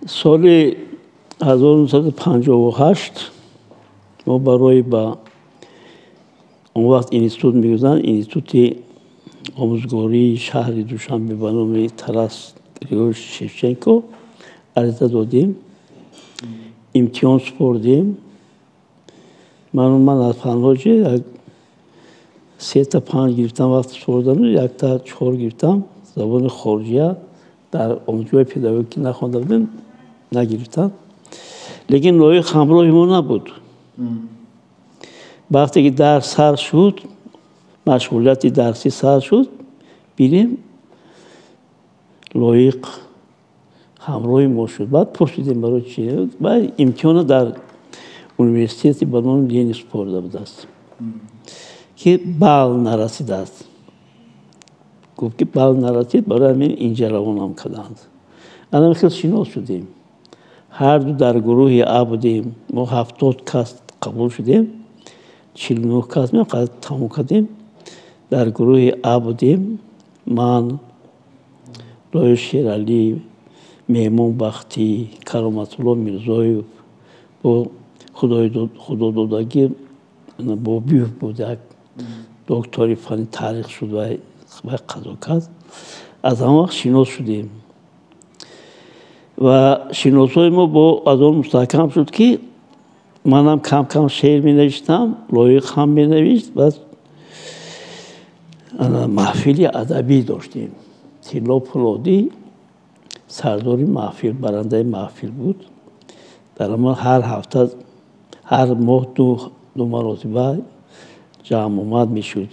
سال 1958 ما برای با اون وقت اینستیتوت میگذن، اینستیتوت آموزگاری شهر دوشنبه به نام تراس گریگور شفچنکو عریضه دادیم، امتحان سپردیم. من از پنهاجه 3 تا 5 گرفتم وقت سپردن، 1 تا 4 گرفتم. زبان خارجی در آموزگاه پداگوژیک نخوانده بودم، نگرفتم. لیکن لایق همراه ما نبود. وقتی که درس سر شد، مشغولیت درسی سر شد، بینیم لایق همراه ما شد. بعد پرسیدیم برای چی؟ بعد امتحان در یونیورسیتی به نام لین سپرده بود است که بال نرسیده است. گفت که بال نرسید، برای همین اینجا روانم کردند. الان خیلی شناس شدیم. هر دو در گروه A بودیم. ما 70 کس قبول شدیم، 49 کس می تموم کردیم. در گروه A بودیم. من، لایق شیرعلی، میمون بختی، کرامت الله میرزایف، با خدا دادگی با بیوف بود، دکتری فنی تاریخ شد و قضا کرد. از همه وقت شناس شدیم و شناسای ما با از آن مستحکم شد که منم کم کم شعر می نوشتم، لایق هم می نوشت. و محفلی ادبی داشتیم. طلا پولادی سرداری محفل، برنده محفل بود. در ما هر هفته، هر ماه دو مرتبه جمع آمد می شد.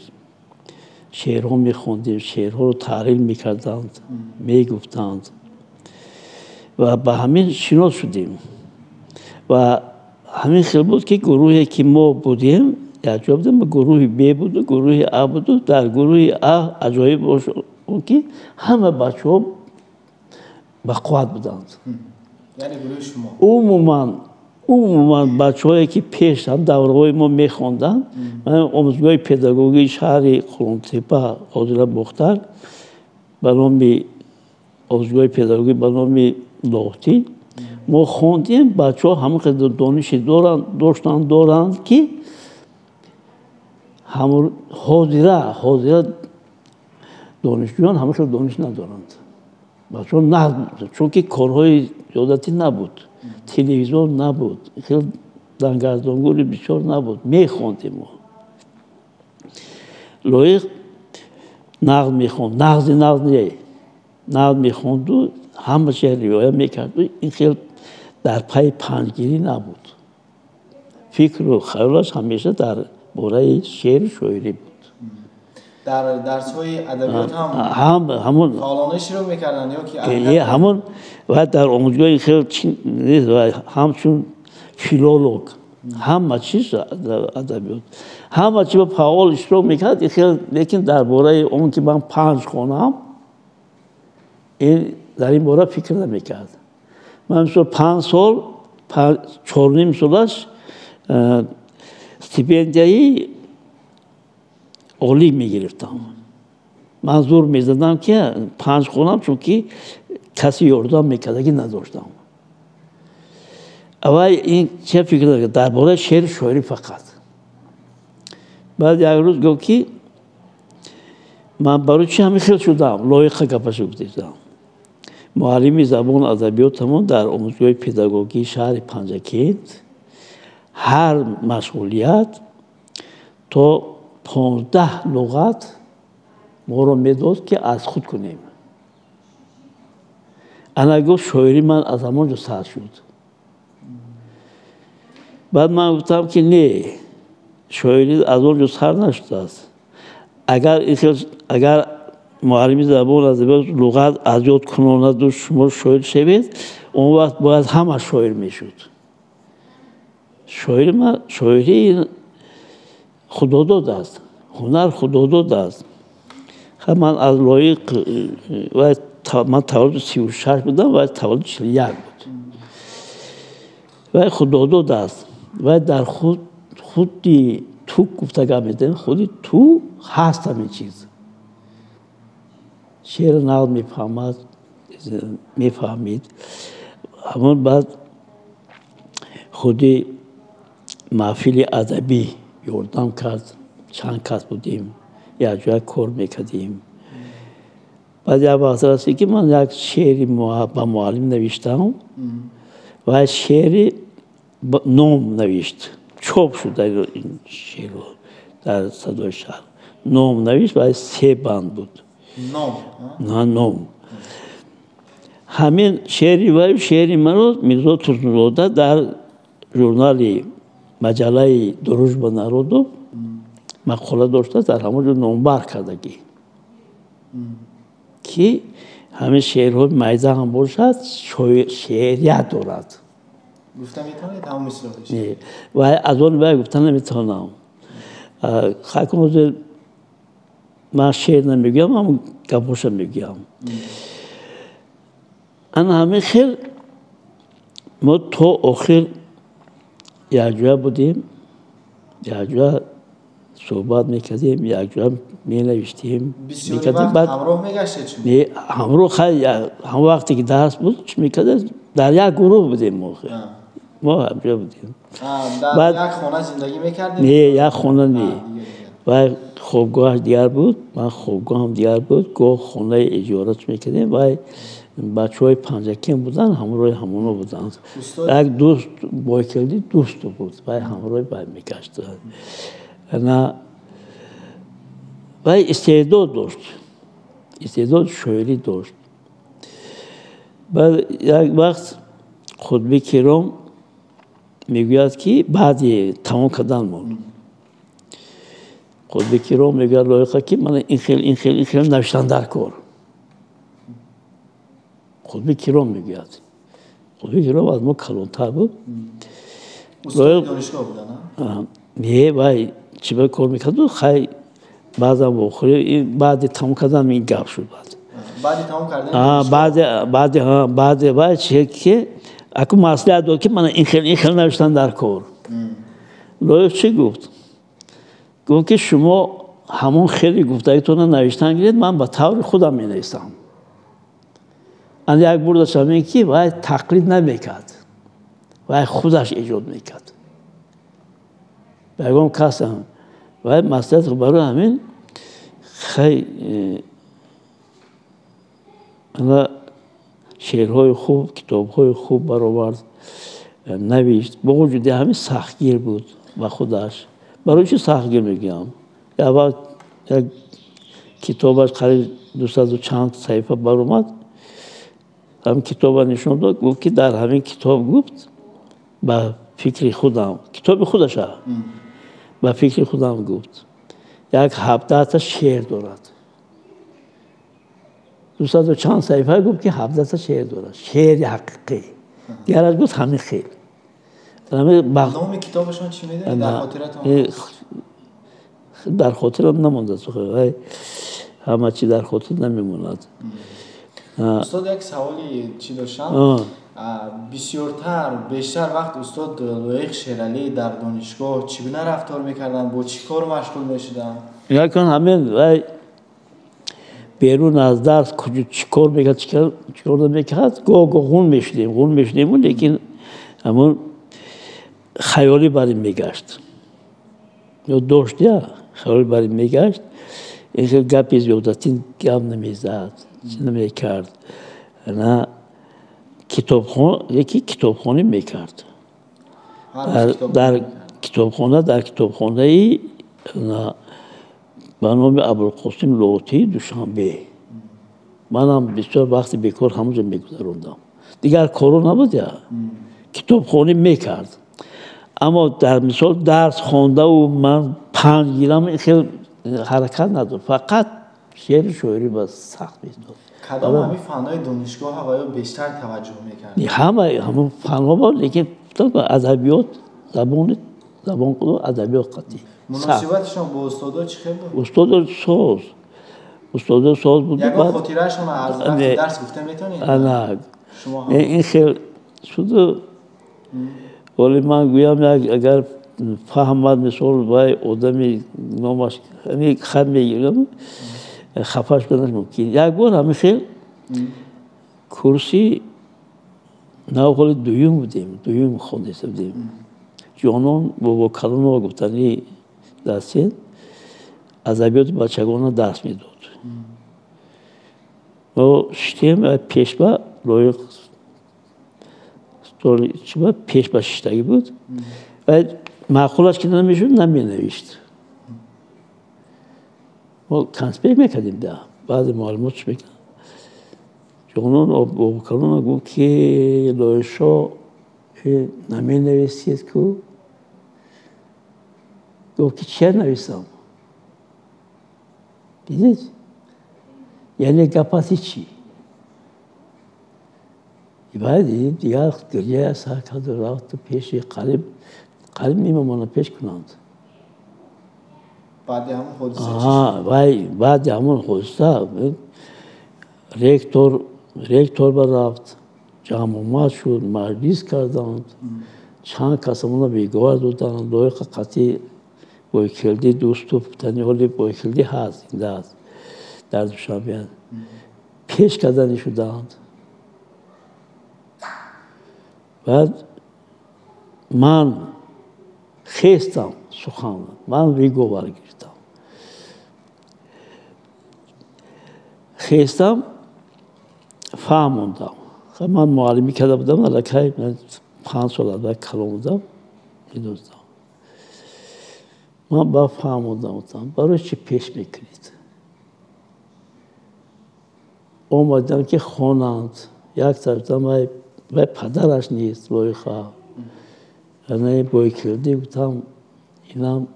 شعرها می خوندیم، شعرها رو تحلیل می کردند، می گفتند و به همین شناس شدیم. و همین خیلی بود که گروهی که ما بودیم یک بودیم، گروه B بود و گروه A بود. و در گروه A عجایب بود که همه بچه ها به قوت بودند. یعنی گروه شما؟ عموما بچه هایی که پیش هم دوره های ما می خوندن، من آموزگاه پداگوژیک شهر قلم‌تپه حاضر بختر به نام آموزگاه پداگوژیک به نام لاهتی ما خوندیم. بچه ها همه دانش دارند که همون حاضره دانشجویان همه دانش ندارند. بچه ها نبود، چون که کارهای زیادتی نبود، تلویزیون نبود، خیلی دنگردانگوری بسیار نبود. میخوندیم ما لایق نقد میخوند، نقد میخوند و همه چیز روایت میکرد. و این خیلی در پای پنجگیری نبود. فکر و خیالش همیشه در باره شعر شاعری بود. در درس‌های ادبیات هم همون فعالانه شروع می‌کردن یا که همون و در آموزگاه خیلی و همچون فیلولوگ همه چیز ادبیات همه چیز فعال شروع می‌کرد. خیلی لیکن درباره اون که من 5 خوانم این در این باره فکر نمی‌کرد. من مثلا 5 سال 4.5 سالش استیپندیای عالی میگرفتم. منظور میزدم که 5 خونم، چون که کسی یاردم میکرد که نداشتم. اول این چه فکر دارم درباره شعر شاعری فقط. بعد یک روز گفت که من برای چی همین خیلی شدم، لایق گپش گفتم. معلم زبان ادبیاتمون در آموزگاه پداگوژیک شهر پنجکند هر مشغولیت تا 15 لغت ما رو میداد که از خود کنیم. انا گفت شاعری من از همونجا سر شد. بعد من گفتم که نه، شاعری از اونجا سر نشده است. اگر معلم زبان ادبیات لغت از یاد کناند و شما شاعر شوید، اون وقت باید همه شاعر میشد. شاعری خدا داده است، هنر خدا داده است. من از لایق و من تولد 36 بودم و تولد 41 بود و خدا داده است و در خودی تو گفتگاه میدن، خودی تو هست همین چیز. شعر نقد میفهمید، همون بعد خودی محفل ادبی یوردم کرد، چند کس بودیم، یک جای کار میکردیم. بعد یک وقت رسید که من یک شعری با معلم نوشتم و شعری نام نوشت، چاپ شد این شعر رو در صدای شهر. نام نوشت و 3 بند بود. نام. همین شعری من رو میرزا ترسنزاده در ژورنال مجله دروژبا народу مقاله داشته، در همونجا نامبر کردگی که همین شعرهای میزه هم باشد، شعریت دارد. گفتم میتونید همون مثل بشه و از اون باید گفتن نمیتونم. خیلی من شعر نمیگم، هم گپوش میگم. انا همه خیلی ما تا آخر یک جا بودیم، یک جا صحبت میکردیم، یک جا مینوشتیم. بسیاری وقت همراه میگشته چون؟ نه، همراه خیلی هم وقتی که درس بود چی میکردیم؟ در یک گروه بودیم ما همجا بودیم. در یک خانه زندگی میکردیم؟ نه، یک خانه نه. و خوابگاه دیگر بود، من خوابگاه هم دیگر بود، گاه خانه اجارت میکردیم و بچه های پنجکین بودن، همراه همونا بودن. یک دوست بایکلدی دوست بود و همراه باید میگشت. و استعداد داشت، استعداد شاعری داشت. بعد یک وقت خطبه کرام میگوید که بعد تمام کردن بود، خطبه کرام میگوید لایقه که من این خیلی نوشتن در کار. خطبه کرام میگوید. خطبه کرام از ما کلانتر بود. استاد دانشگاه بودن؟ نه، وای چی به کار میکرد؟ خیلی بعضا بخوری بعد تمام کردن این گپ شد. بعد تمام کردن؟ بعد چیه که اکو مسئله داد که من این خیلی نوشتن در کار. لایق چی گفت؟ گفت که شما همون خیلی گفتایتون نوشتن گیرید، من با طور خودم می نویسم. اند یک بار داشتم این که باید تقلید نمیکرد، باید خودش ایجاد میکرد. بگم کسم باید مسئله برای همین خیلی شعرهای خوب، کتابهای خوب برآورد، نوشت. با وجود همین سختگیر بود و خودش. برای چی سختگیر میگم؟ یک کتابش قریب 200 و چند صفحه برآمد. همین کتاب نشون داد، گفت که در همین کتاب گفت با فکر خودم، کتاب خودش با فکر خودم گفت 17 تا شعر دارد. 200 و چند صفحه گفت که 17 تا شعر دارد، شعر حقیقی. دیگرش گفت همین خیلی. نام کتابشون چی میدونی؟ در خاطرتون؟ در خاطرم نمونده، همه چی در خاطر نمیموند. استاد یک سوالی چی داشتم؟ بیشتر وقت استاد لایق شیرعلی در دانشگاه چگونه رفتار میکردن؟ با چی کار مشغول میشدن؟ یکان همین بیرون از درس کجا چی کار میکرد، چیکار نمیکرد، گاه غون میشدیم، لیکن همون خیالی برای میگشت. یا داشت یا خیالی برای میگشت. این خیلی گپی زیادتی گپ نمیزد، چی نمیکرد. نه یکی کتابخانه میکرد. در کتابخانه ای به نام ابوالقاسم لاتی دوشنبه. منم بسیار وقتی بیکار همونجا میگذروندم. دیگر کارو نبود یا کتابخانه میکرد. اما در مثال درس خوانده و من 5 گیرم خیلی حرکت ندارد، فقط شعر شاعری بس سخت میداد. کدام همین فنهای دانشگاه ها بیشتر توجه میکرد؟ همه فنها بود، لیکن ادبیات، زبان قدر ادبیات قطعی. مناسبتشون با استادا چی خیلی بود؟ استاد ساز بود. یک خاطرهشون از وقتی درس گفته میتونید؟ نه این خیلی شده. ولی من گویم اگر فهمد مثال باید آدمی نامش همین خم میگیرم خفش بدنش ممکن. یک بار همین خیلی کرسی ناقل دویم بودیم دویم خوندیسته بودیم جانان با کلان ها گفتنی دستید ادبیات بچگانه درس میداد و شتیم پیش با لایق چیبا پیش با شتایی بود و معقولش که نمیشد نمینوشت ما کنسپیک میکردیم ده بعد معلوماتش میکنم جانان با کلان ها گفت که لایشا نمینویسید که گفت که چه نویسم دیدید یعنی گپاتی چی بعد دیگر گریه از هر کدو رفت پیش قریب میمونه پیش کنند بعد همون خودسته بعد همون خودسته رکتور رفت جامعه شد مجلس کردند چند کسمون بیگوار دادند لایق قطعی وکیلی دوستو تنی حالی وکیلی هست این دست در دوشنبه پیش کردنی شدند بعد من خیستم سخن من ویگو برگشتم خیستم فهموندم من معلمی کرده بودم الکی من 5 سال اول کلام بودم میدونستم من با فهموندم برای چی پیش میکنید اومدم که خوانند یک طرفتم و پدرش نیست لایخا یعنی بای کرده گفتم اینم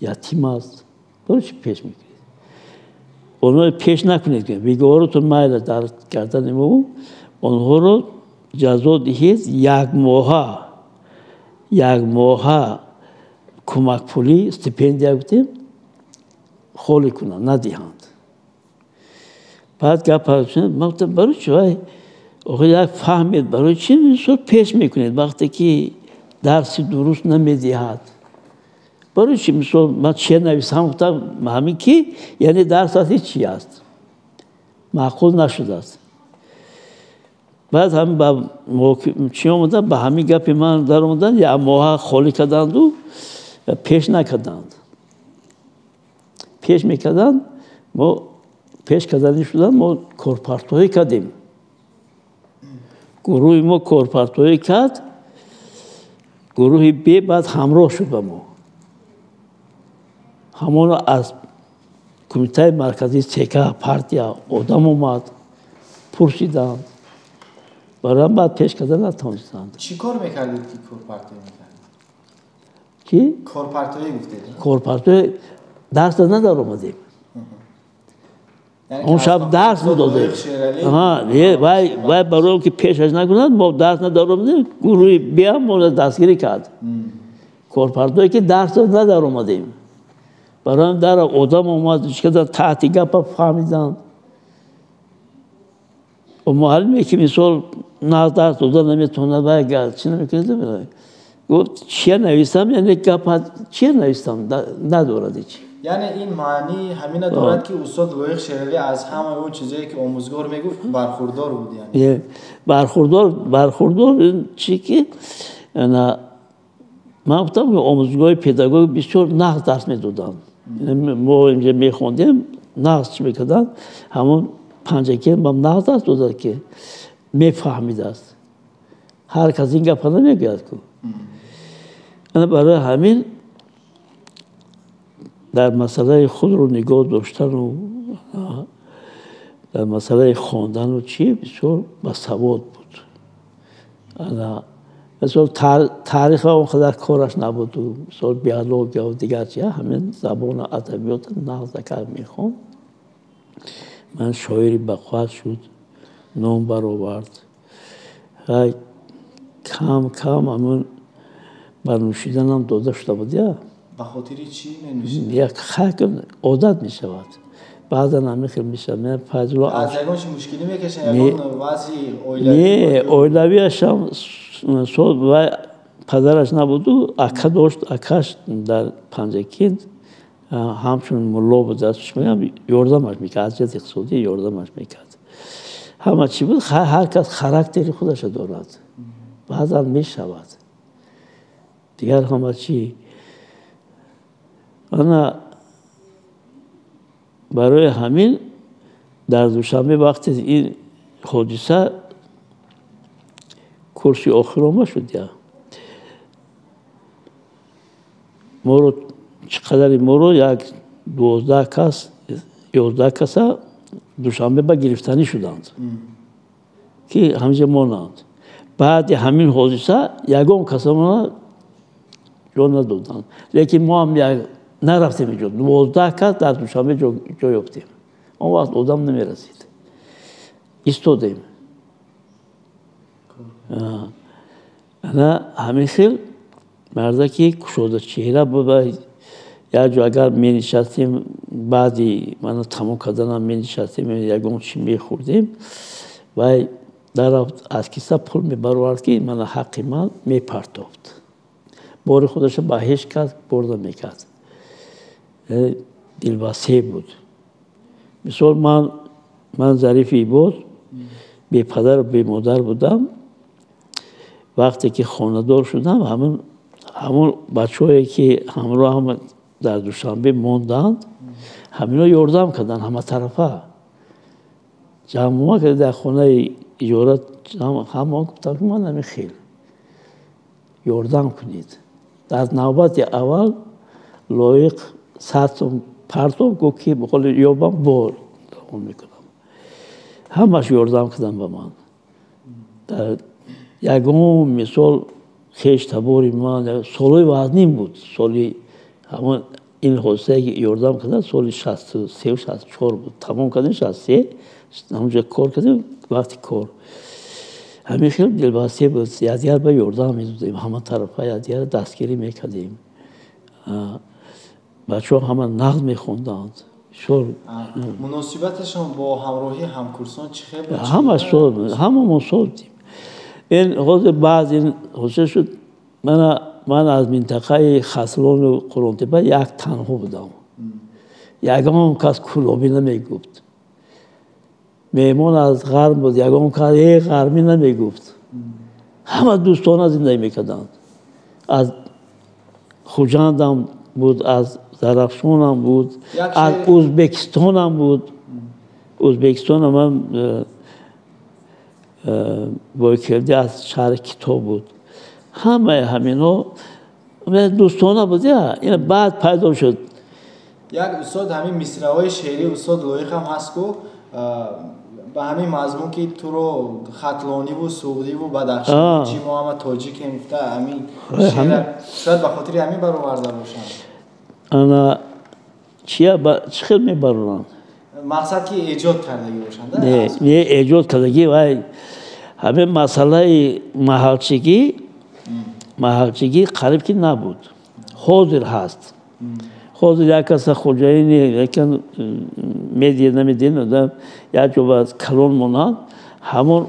یتیم است برای چی پیش میکنید اونها پیش نکنید که بیگوارتون مایل در کردن ما اونها رو جزا دهید یک ماه کمک پولی استیپندیا گفتیم خالی کنن ندهند بعد گپ پرسیدم من گفتم برای چی آخه یک فهمید برای چی اینطور پیش میکنید وقتی که درسی درست نمیدهد برای چی مثلا من چه نویسم گفتم همین که یعنی درس چی است معقول نشده است بعد هم با چی آمدن به همین گپی من در آمدن یک ماه خالی کردند و پیش نکردند پیش میکردند ما پیش کردنی شدن ما کورپارتوی کردیم گروه ما کورپارتوی کرد گروه بی بعد همراه شد با ما همون از کمیته مرکزی تکه پارتیا آدم اومد پرسیدند برای بعد پیش کردن نتونستند چی کار میکردید که کورپارتوی میکردید؟ کی؟ کورپارتوی گفتید؟ کورپارتوی درس ندار اومدیم اون شب درس میدادیم وای برای که پیشش نکنند ما درس ندار اومدیم گروه بیام ما دستگیری کرد کورپارتوی که درس ندار اومدیم برای در آدم اومد که تحت گپ فهمیدند و معلمی که مثال نه درس دادن نمیتونه باید چی نمیکنه گفت چیه نویسم یعنی گپ چیه نویسم ندارد چی یعنی این معنی همین دارد که استاد لایق شیرالی از همه اون چیزایی که آموزگار میگفت برخوردار بود یعنی برخوردار چی که من گفتم که آموزگار پداگوژ بسیار نقد درس میدادن ما اینجا میخوندیم نقد میکردن همون پنجکی من نقد درس دادن که میفهمید است هر کس این گپ نمیگه که برای همین در مسئله خود رو نگاه داشتن و در مسئله خواندن و چی بسیار بسواد بود مثلا تاریخ اون خدا کارش نبود و مثلا بیالوگ و دیگر چی همین زبان ادبیات نقد کرد میخوام من شاعری بخواهد شد نام برآورد کم همون برنوشیدنم داده شده بود یا به خاطر چی ننوشید؟ یک خاک عادت می شود بعدا هم خیلی می شود از یکانش مشکلی میکشه یکان وضعی اویلوی نه اویلویش هم و پدرش نبود و اکا داشت اکاش در پنجکین همچون ملا بود دستش میگم یاردمش میکرد از جهت اقتصادی یاردمش میکرد همه چی بود هر کس خاراکتری خودش دارد баъзан мешавад. Дигар ҳама чӣ. Ана барои ҳамин дар душанбе вақте ин ҳодиса курси охирома шуд я. моро чӣ қадари моро як 12 кас 11 каса душанбе ба гирифтанӣ шуданд ки ҳамҷа монанд. баъди ҳамин ҳодиса ягон касамона ҷо надоданд. лекин мо ҳам нарафтем инҷо. 12 кас дар душанбе ҷо ёфтем. он вақт одам намерасид. истодем. ана ҳамин хел марда ки кушодачеҳра буда як ҷо агар менишастем баъди мана тамом карданам менишастем ягон чӣ мехӯрдем вай дарафт аз киса пул мебаровард ки мана ҳаққи ман мепартофт. бори худаша ба ҳеҷ кас бор намекард. дилбасте буд. мисол ман Зарифи Ибод бепадару бемодар будам. вақте ки хонадор шудам ҳамон бачаҳое ки ҳамроҳам дар Душанбе монданд ҳамино ёрдам карданд ҳаматарафа. ҷамъома карда дар хонаи иҷора ҳама гуфтам ки ман ҳамин хел ёрдам кунед. дар навбати аввал лоиқ 100 сом партов гӯ ки холи ёбам бор давом мекунам. ҳамаш ёрдам кардам ба ман. дар ягон мисол хештабори ман солҳои вазнин буд. соли ҳамон ин ҳодисае ки ёрдам кардам соли 63-64 буд. тамом кардем 63 ҳамонҷа кор кардем вақти кор. ҳамин хел дилбасте буд. якдигар ба ёрдам медодем. ҳама тарафа якдигар дастгирӣ мекардем. бачаҳо ҳама нағд мехонданд. муносибаташон бо ҳамроҳии ҳамкурсон чӣ хел буд? ҳамамон сол будем. ин ҳозир баъд ин ҳосил шуд. ман аз минтақаи Хаслону Қулонтепа як танҳо будам. ягон кас кулобӣ намегуфт. меҳмон аз ғарб буд. ягон кас ғарбӣ намегуфт. ҳама дӯстона зиндагӣ мекарданд. аз хуҷандам буд, аз Зарафшонам буд, аз Ӯзбекистонам буд. Ӯзбекистонам ҳам бойкелди аз шаҳри Китоб буд. ҳамаи ҳамино дӯстона буд. ин баъд пайдо шуд. як устод ҳамин мисраҳои шеъри устод лоиқам ҳаст ку ба ҳамин мазмун ки туро хатлониву суғдиву бадахшонӣ чӣ мо ҳама тоҷикем гуфта ҳамин шеъра шояд ба хотири ҳамин бароварда бошанд. ана чӣ хел мебаронанд? мақсад ки эҷод кардагӣ бошанд. не эҷод кардагӣ вай ҳамин масъалаи маҳалчигӣ қариб ки набуд. ҳозир ҳаст. ҳозир як каса хоҷаини якан медия намедин одам як ҷо ба калон монанд ҳамон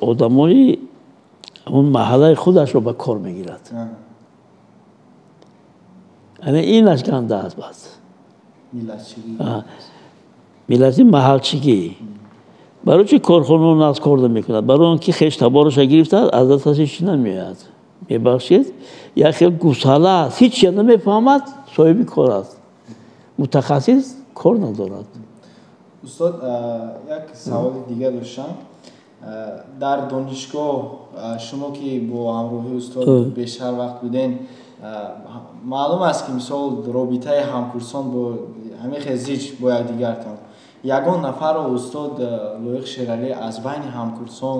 одамои ҳамон маҳаллаи худашро ба кор мегирад. инаш ганда аст баъд. миллати маҳалчигӣ. барои чӣ корхонаҳо нағз кор намекунад? барои он ки хештаборашо гирифтад аз дасташ ҳеч чӣ намеояд. мебахшед як хел гусала аст. ҳеч чия намефаҳмад. соҳиби кор аст. мутахассис кор надорад. устод як саволи дигар доштам. дар донишгоҳ шумо ки бо ҳамроҳии устод бештар вақт буден маълум аст ки мисол робитаи ҳамкурсон бо ҳамин хел зич бо якдигартон. ягон нафаро устод Лоиқ Шералӣ аз байни ҳамкурсон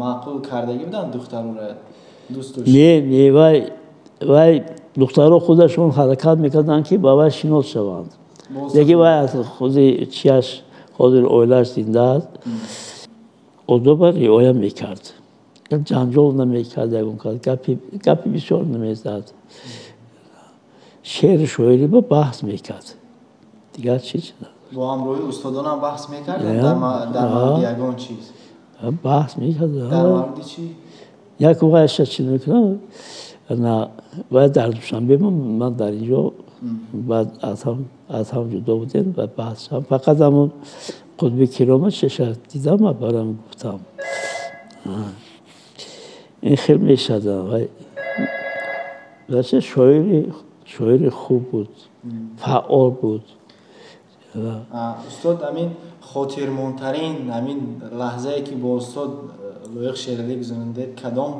маъқул кардагӣ буданд духтароро дӯст дошт? не вай духтаро худашон ҳаракат мекарданд ки ба вай шинос шаванд. лекин вай аз худи чияш ҳозир оилааш зинда аст. одоба риоя мекард. ҷанҷол намекард. ягон кас гапи бисёр намезад. шеъру шоирӣ ба баҳс мекард. дигар чӣ бо ҳамроҳи устодонам баҳс мекарданд дар мавриди ягон чиз? баҳс мекард. дар мавриди чӣ? як вайша чӣ мекунам вай дар Душанбе ман дар инҷо баъд аз ҳам ҷудо будем ва баҳс шам фақат ҳамон қутби кирома чеша дидам ва барам гуфтам. این خیلی میشدم و شاعر خوب بود، فعال بود. استاد همین خاطرمندترین همین لحظه ای که با استاد لایق شیرالی گذروندید کدام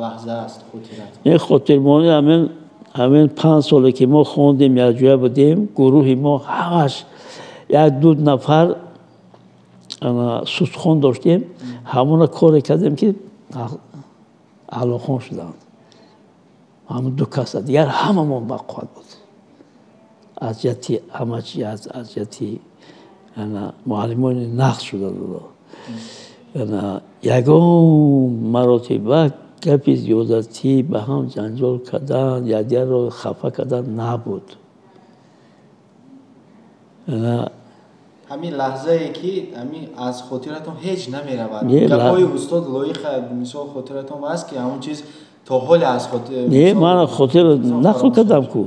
لحظه است خاطرت؟ این خاطرمند همین 5 ساله که ما خوندیم یک جای بودیم، گروه ما همش یک دو نفر سوستخوان داشتیم، همون کار کردیم که علاخون شدند. همون 2 کس دیگر هممون بقوت بود. از جهتی همه چی از جهتی معلمان نقص شده بود. یگان مراتب گپی زیادتی به هم جنجال کردن، یکدیگر را خفه کردن نبود. همین لحظه ای که همین از خاطرتون هیچ نمیرود. گپای استاد لایق مثال خاطرتون هست که همون چیز تا حال از خاطر نه من خاطر نقل کردم کو.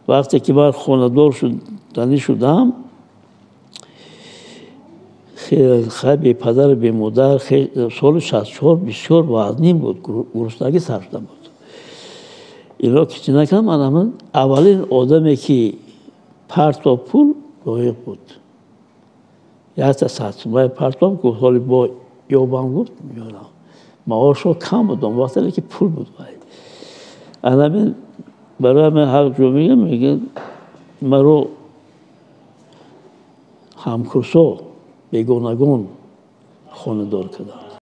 وقتی که من خانه‌دار شدم خیلی پدر به مادر سال 64 بسیار وزنی بود، گرسنگی سر شده بود. اینا که چی نکردم من اولین آدمی که پرتاب پول لایق بود. یک تا سرسمای پرتاب گفت حالی با یابان گفت میارم. معاشا کم بودم وقتی که پول بود. الان برای من حق جو میگن مرا همکرسا بیگانگان خانه دار کردن.